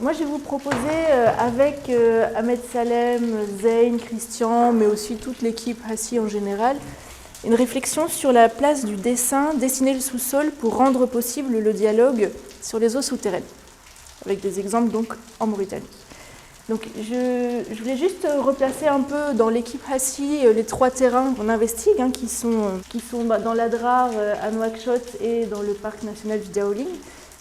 Moi, je vais vous proposer, avec Ahmed Salem, Zeyn, Christian, mais aussi toute l'équipe Hassi en général, une réflexion sur la place du dessin, dessiner le sous-sol pour rendre possible le dialogue sur les eaux souterraines, avec des exemples donc en Mauritanie. Donc, je voulais juste replacer un peu dans l'équipe Hassi les trois terrains qu'on investigue, qui sont dans l'Adrar, à Nouakchott et dans le parc national du Daouling,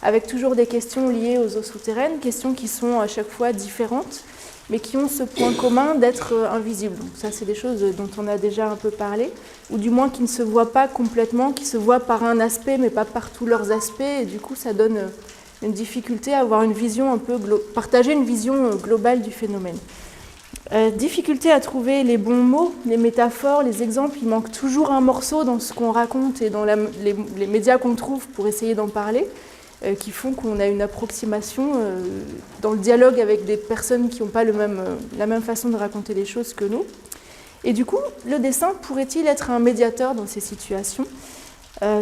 avec toujours des questions liées aux eaux souterraines, questions qui sont à chaque fois différentes, mais qui ont ce point commun d'être invisibles. Donc ça, c'est des choses dont on a déjà un peu parlé, ou du moins qui ne se voient pas complètement, qui se voient par un aspect, mais pas par tous leurs aspects, et du coup, ça donne une difficulté à avoir une vision partager une vision globale du phénomène. Difficulté à trouver les bons mots, les métaphores, les exemples. Il manque toujours un morceau dans ce qu'on raconte et dans les médias qu'on trouve pour essayer d'en parler, qui font qu'on a une approximation dans le dialogue avec des personnes qui n'ont pas la même façon de raconter les choses que nous. Et du coup, le dessin pourrait-il être un médiateur dans ces situations ?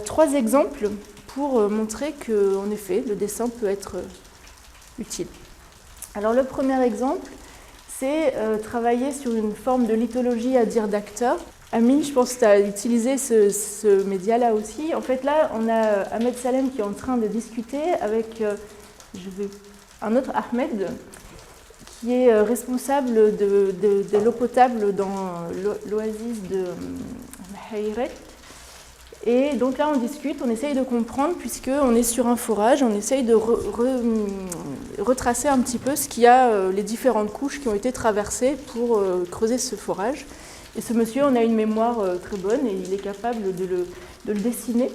Trois exemples pour montrer qu'en effet, le dessin peut être utile. Alors le premier exemple, c'est travailler sur une forme de lithologie à dire d'acteur. Amine, je pense que tu as utilisé ce média-là aussi. En fait, là, on a Ahmed Salem qui est en train de discuter avec un autre Ahmed, qui est responsable de l'eau potable dans l'oasis de Hayret. Et donc là, on discute, on essaye de comprendre, puisqu'on est sur un forage, on essaye de retracer un petit peu ce qu'il y a, les différentes couches qui ont été traversées pour creuser ce forage. Et ce monsieur, on a une mémoire très bonne et il est capable de le dessiner.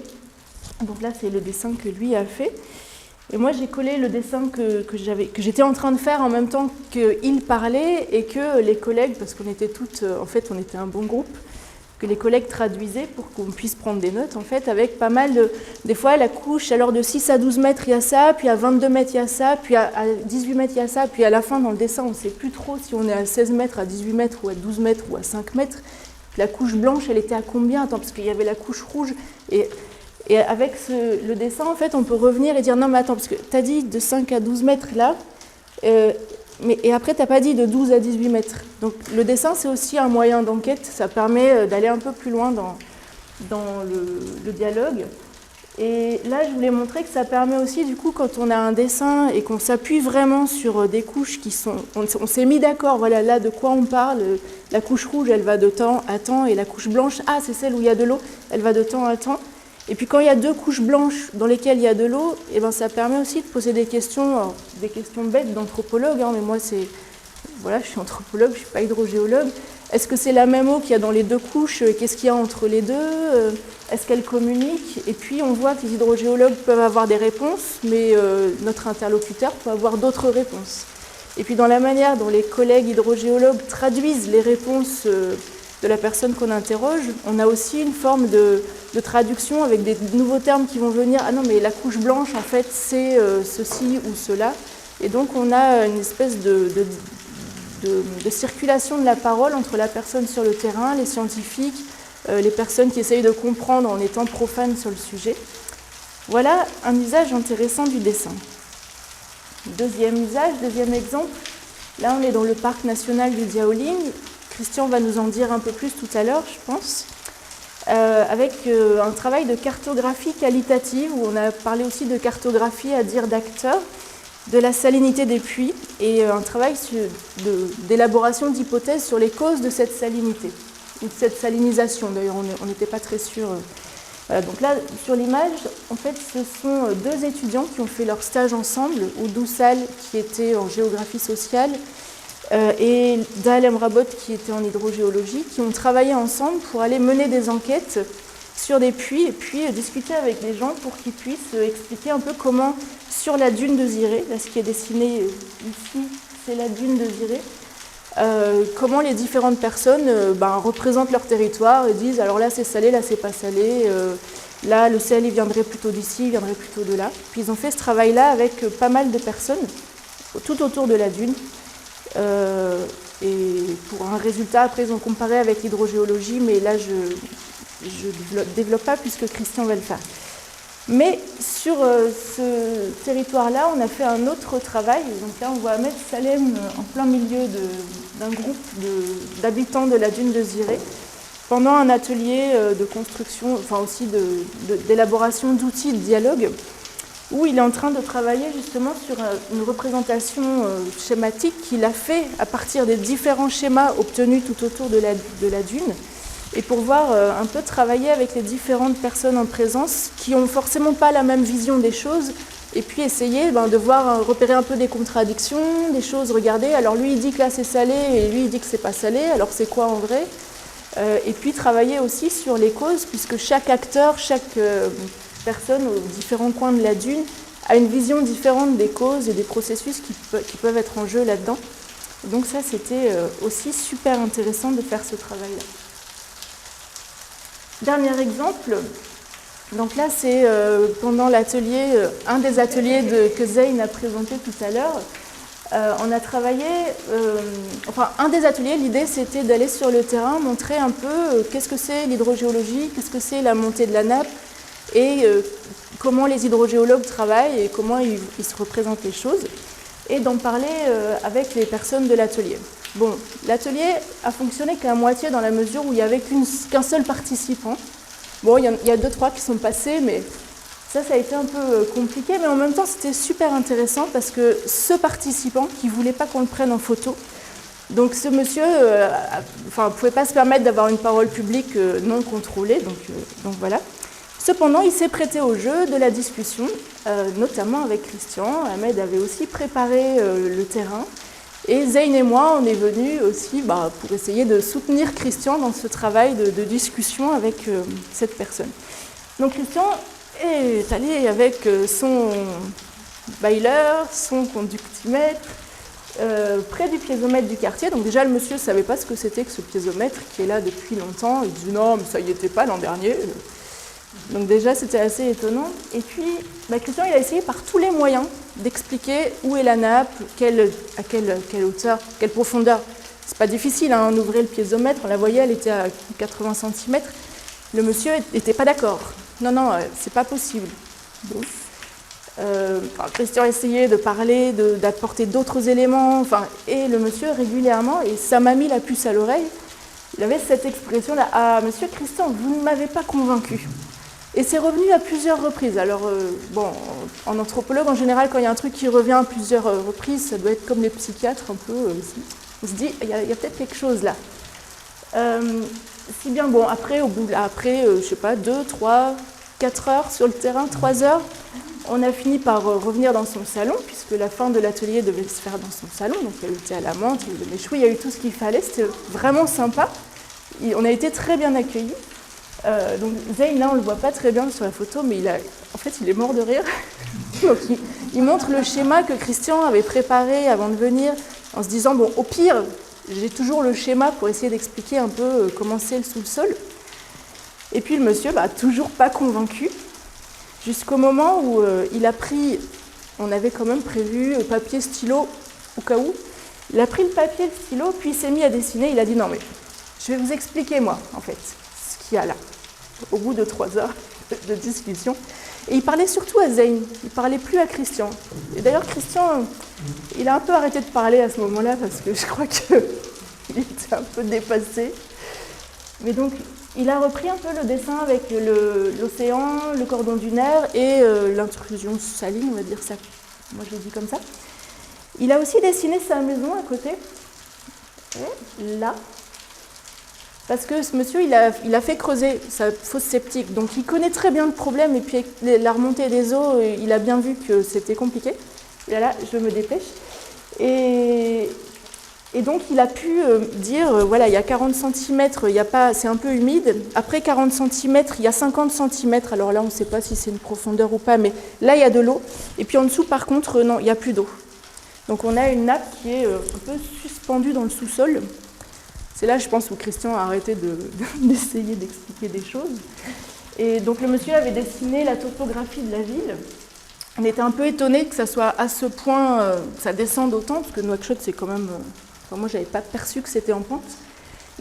Donc là, c'est le dessin que lui a fait. Et moi, j'ai collé le dessin que j'étais en train de faire en même temps qu'il parlait et que les collègues, parce qu'on était toutes, en fait, on était un bon groupe, que les collègues traduisaient pour qu'on puisse prendre des notes, en fait, avec pas mal des fois, la couche, alors de 6 à 12 mètres, il y a ça, puis à 22 mètres, il y a ça, puis à 18 mètres, il y a ça, puis à la fin, dans le dessin, on ne sait plus trop si on est à 16 mètres, à 18 mètres, ou à 12 mètres, ou à 5 mètres. La couche blanche, elle était à combien ? Attends, parce qu'il y avait la couche rouge, et avec le dessin, en fait, on peut revenir et dire, non, mais attends, parce que tu as dit de 5 à 12 mètres, là, et après, tu n'as pas dit de 12 à 18 mètres. Donc, le dessin, c'est aussi un moyen d'enquête. Ça permet d'aller un peu plus loin dans le dialogue. Et là, je voulais montrer que ça permet aussi, du coup, quand on a un dessin et qu'on s'appuie vraiment sur des couches qui sont... On s'est mis d'accord, voilà, là, de quoi on parle. La couche rouge, elle va de temps à temps. Et la couche blanche, c'est celle où il y a de l'eau, elle va de temps à temps. Et puis quand il y a deux couches blanches dans lesquelles il y a de l'eau, ça permet aussi de poser des questions bêtes d'anthropologue. Mais moi, je suis anthropologue, je ne suis pas hydrogéologue. Est-ce que c'est la même eau qu'il y a dans les deux couches ? Qu'est-ce qu'il y a entre les deux ? Est-ce qu'elles communiquent ? Et puis on voit que les hydrogéologues peuvent avoir des réponses, mais notre interlocuteur peut avoir d'autres réponses. Et puis dans la manière dont les collègues hydrogéologues traduisent les réponses de la personne qu'on interroge, on a aussi une forme de traduction avec des nouveaux termes qui vont venir. Ah non, mais la couche blanche, en fait, c'est ceci ou cela. Et donc, on a une espèce de circulation de la parole entre la personne sur le terrain, les scientifiques, les personnes qui essayent de comprendre en étant profanes sur le sujet. Voilà un usage intéressant du dessin. Deuxième usage, deuxième exemple. Là, on est dans le parc national du Daouling. Christian va nous en dire un peu plus tout à l'heure, je pense, avec un travail de cartographie qualitative, où on a parlé aussi de cartographie à dire d'acteur, de la salinité des puits, et un travail d'élaboration d'hypothèses sur les causes de cette salinité, ou de cette salinisation. D'ailleurs, on n'était pas très sûr. Voilà, donc là, sur l'image, en fait, ce sont deux étudiants qui ont fait leur stage ensemble, Oudou Sall, qui était en géographie sociale, et Dal Emrabot qui était en hydrogéologie, qui ont travaillé ensemble pour aller mener des enquêtes sur des puits et puis discuter avec les gens pour qu'ils puissent expliquer un peu comment, sur la dune de Ziré, là ce qui est dessiné ici, c'est la dune de Ziré, comment les différentes personnes représentent leur territoire et disent alors là c'est salé, là c'est pas salé, là le sel il viendrait plutôt d'ici, il viendrait plutôt de là. Puis ils ont fait ce travail-là avec pas mal de personnes tout autour de la dune. Et pour un résultat, après ils ont comparé avec l'hydrogéologie, mais là je ne développe pas puisque Christian va le faire. Mais sur ce territoire-là, on a fait un autre travail. Donc là, on voit Ahmed Salem en plein milieu d'un groupe d'habitants de la dune de Ziré, pendant un atelier de construction, enfin aussi d'élaboration d'outils de dialogue, où il est en train de travailler justement sur une représentation schématique qu'il a fait à partir des différents schémas obtenus tout autour de la dune, et pour voir un peu travailler avec les différentes personnes en présence qui n'ont forcément pas la même vision des choses, et puis essayer de voir, repérer un peu des contradictions, des choses, regarder, alors lui il dit que là c'est salé, et lui il dit que c'est pas salé, alors c'est quoi en vrai? Et puis travailler aussi sur les causes, puisque chaque acteur, chaque personne aux différents coins de la dune a une vision différente des causes et des processus qui peuvent être en jeu là-dedans. Donc ça, c'était aussi super intéressant de faire ce travail-là. Dernier exemple, donc là c'est pendant l'atelier, un des ateliers que Zeyn a présenté tout à l'heure. On a travaillé, enfin un des ateliers, l'idée c'était d'aller sur le terrain, montrer un peu qu'est-ce que c'est l'hydrogéologie, qu'est-ce que c'est la montée de la nappe et comment les hydrogéologues travaillent et comment ils se représentent les choses, et d'en parler avec les personnes de l'atelier. Bon, l'atelier a fonctionné qu'à moitié dans la mesure où il n'y avait qu'un seul participant. Bon, il y a 2-3 qui sont passés, mais ça a été un peu compliqué, mais en même temps, c'était super intéressant parce que ce participant qui ne voulait pas qu'on le prenne en photo, donc ce monsieur ne pouvait pas se permettre d'avoir une parole publique non contrôlée, donc voilà. Cependant, il s'est prêté au jeu de la discussion, notamment avec Christian. Ahmed avait aussi préparé le terrain. Et Zeyn et moi, on est venus aussi pour essayer de soutenir Christian dans ce travail de discussion avec cette personne. Donc Christian est allé avec son bailleur, son conductimètre, près du piézomètre du quartier. Donc déjà, le monsieur ne savait pas ce que c'était que ce piézomètre qui est là depuis longtemps. Il dit non, mais ça y était pas l'an dernier. Donc déjà, c'était assez étonnant. Et puis, Christian, il a essayé par tous les moyens d'expliquer où est la nappe, à quelle hauteur, quelle profondeur. C'est pas difficile, hein, on ouvrait le piézomètre, on la voyait, elle était à 80 cm. Le monsieur n'était pas d'accord. Non, c'est pas possible. Bon. Christian a essayé de parler, d'apporter d'autres éléments, et le monsieur régulièrement, et ça m'a mis la puce à l'oreille, il avait cette expression-là: ah, monsieur Christian, vous ne m'avez pas convaincu. Et c'est revenu à plusieurs reprises. Alors, en anthropologue, en général, quand il y a un truc qui revient à plusieurs reprises, ça doit être comme les psychiatres, un peu. On se dit, il y a peut-être quelque chose là. Si bien, après, je sais pas, 2, 3, 4 heures sur le terrain, 3 heures, on a fini par revenir dans son salon, puisque la fin de l'atelier devait se faire dans son salon. Donc, il y a eu le thé à la menthe, il y a eu le méchoui, il y a eu tout ce qu'il fallait. C'était vraiment sympa. On a été très bien accueillis. Donc Zeyn, là, on ne le voit pas très bien sur la photo, mais il est mort de rire. Donc, il montre le schéma que Christian avait préparé avant de venir, en se disant, au pire, j'ai toujours le schéma pour essayer d'expliquer un peu comment c'est le sous-sol. Et puis le monsieur, toujours pas convaincu, jusqu'au moment où il a pris, on avait quand même prévu papier, stylo, au cas où, il a pris le papier, le stylo, puis il s'est mis à dessiner. Il a dit, non mais, je vais vous expliquer moi, en fait, ce qu'il y a là. Au bout de 3 heures de discussion. Et il parlait surtout à Zeyn, il ne parlait plus à Christian. Et d'ailleurs, Christian, il a un peu arrêté de parler à ce moment-là, parce que je crois qu'il était un peu dépassé. Mais donc, il a repris un peu le dessin avec l'océan, le cordon dunaire et l'intrusion saline, on va dire ça. Moi, je l'ai dit comme ça. Il a aussi dessiné sa maison à côté, là. Parce que ce monsieur, il a fait creuser sa fosse septique, donc il connaît très bien le problème, et puis avec la remontée des eaux, il a bien vu que c'était compliqué. Et là, je me dépêche. Et donc, il a pu dire, voilà, il y a 40 cm, c'est un peu humide. Après 40 cm, il y a 50 cm. Alors là, on ne sait pas si c'est une profondeur ou pas, mais là, il y a de l'eau. Et puis en dessous, par contre, non, il n'y a plus d'eau. Donc on a une nappe qui est un peu suspendue dans le sous-sol. C'est là, je pense, où Christian a arrêté d'essayer d'expliquer des choses. Et donc le monsieur avait dessiné la topographie de la ville. On était un peu étonnés que ça soit à ce point, que ça descende autant, parce que Nouakchott, c'est quand même... moi, je n'avais pas perçu que c'était en pente.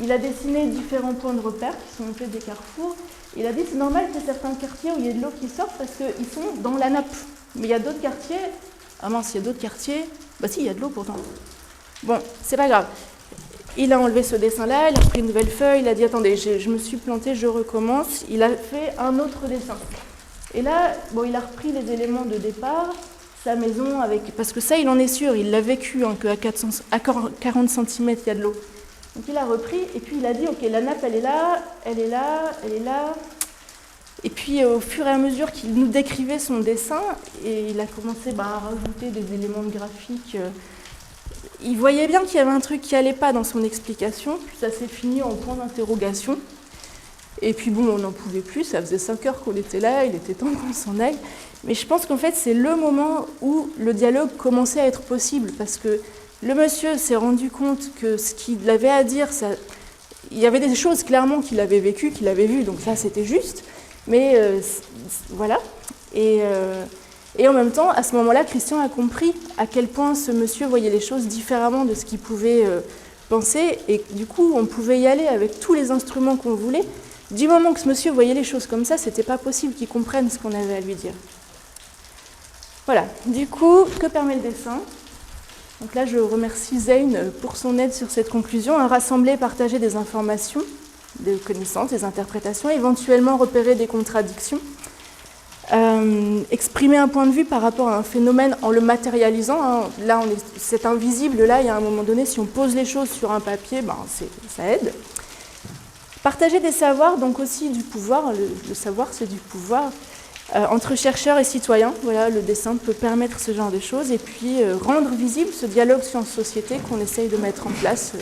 Il a dessiné différents points de repère qui sont en fait des carrefours. Il a dit c'est normal qu'il y ait certains quartiers où il y ait de l'eau qui sort parce qu'ils sont dans la nappe. Mais il y a d'autres quartiers. Ah mince, il y a d'autres quartiers. Bah si, il y a de l'eau pourtant. Bon, c'est pas grave. Il a enlevé ce dessin-là, il a pris une nouvelle feuille, il a dit attendez, je me suis planté, je recommence. Il a fait un autre dessin. Et là, bon, il a repris les éléments de départ, sa maison, parce que ça, il en est sûr, il l'a vécu, hein, qu'à 40 cm, il y a de l'eau. Donc il a repris, et puis il a dit, ok, la nappe, elle est là, elle est là, elle est là. Et puis au fur et à mesure qu'il nous décrivait son dessin, et il a commencé à rajouter des éléments de graphique. Il voyait bien qu'il y avait un truc qui n'allait pas dans son explication, puis ça s'est fini en point d'interrogation. Et puis bon, on n'en pouvait plus, ça faisait 5 heures qu'on était là, il était temps qu'on s'en aille. Mais je pense qu'en fait, c'est le moment où le dialogue commençait à être possible, parce que le monsieur s'est rendu compte que ce qu'il avait à dire, il y avait des choses clairement qu'il avait vécues, qu'il avait vues, donc ça c'était juste. Mais voilà. Et en même temps, à ce moment-là, Christian a compris à quel point ce monsieur voyait les choses différemment de ce qu'il pouvait penser. Et du coup, on pouvait y aller avec tous les instruments qu'on voulait. Du moment que ce monsieur voyait les choses comme ça, c'était pas possible qu'il comprenne ce qu'on avait à lui dire. Voilà. Du coup, que permet le dessin ? Donc là, je remercie Zeyn pour son aide sur cette conclusion. Rassembler, partager des informations, des connaissances, des interprétations, éventuellement repérer des contradictions. Exprimer un point de vue par rapport à un phénomène en le matérialisant. Hein. Là, c'est invisible. Là, il y a un moment donné, si on pose les choses sur un papier, ça aide. Partager des savoirs, donc aussi du pouvoir. Le savoir, c'est du pouvoir. Entre chercheurs et citoyens, voilà, le dessin peut permettre ce genre de choses. Et puis, rendre visible ce dialogue science-société qu'on essaye de mettre en place